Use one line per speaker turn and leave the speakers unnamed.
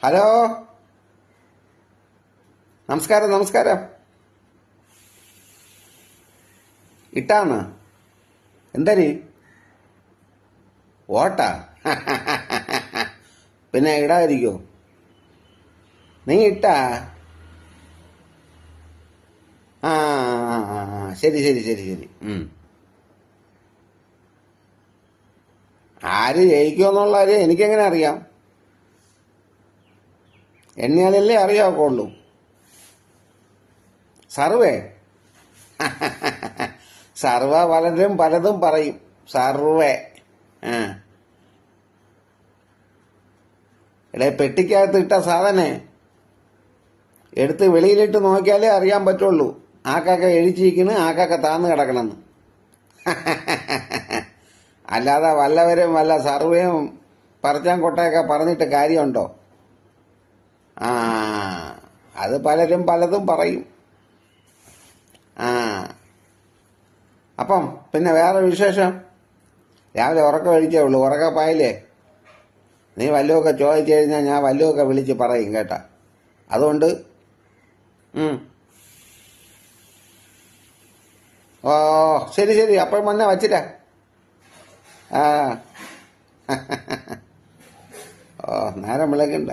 Hello, നമസ്കാരം നമസ്കാരം. ഇട്ടാന്ന് എന്തരി ഓട്ടാ? പിന്നെ ഇടാതിരിക്കോ? നീ ഇട്ടാ? ആ ആ, ആ, ആ. ശരി ശരി ശരി ശരി. ആര് ജയിക്കുമെന്നുള്ള കാര്യം എനിക്കെങ്ങനെ അറിയാം? എണ്ണിയാലല്ലേ അറിയാവുള്ളൂ. സർവേ സർവ പലരും പലതും പറയും. സർവേ ഇടേ പെട്ടിക്കകത്ത് ഇട്ട സാധനെ എടുത്ത് വെളിയിലിട്ട് നോക്കിയാലേ അറിയാൻ പറ്റുള്ളൂ. ആക്കാക്ക എഴിച്ചിരിക്കണ്, ആക്കാക്ക താന്ന് കിടക്കണമെന്ന്. അല്ലാതെ വല്ലവരും വല്ല സർവേയും പറച്ചാൻ കൊട്ടയൊക്കെ പറഞ്ഞിട്ട് കാര്യമുണ്ടോ? ആ, അത് പലരും പലതും പറയും. ആ, അപ്പം പിന്നെ വേറെ വിശേഷം? രാവിലെ ഉറക്കം കഴിച്ചേ ഉള്ളൂ, ഉറക്കപ്പായില്ലേ? നീ വല്ലതുമൊക്കെ ചോദിച്ചു കഴിഞ്ഞാൽ ഞാൻ വല്ലതുമൊക്കെ വിളിച്ച് പറയും കേട്ടാ. അതുകൊണ്ട് ഓ ശരി ശരി, അപ്പോൾ മുന്നേ വച്ചിട്ടാ. ആ ഓ നേരം വിളക്കണ്ട.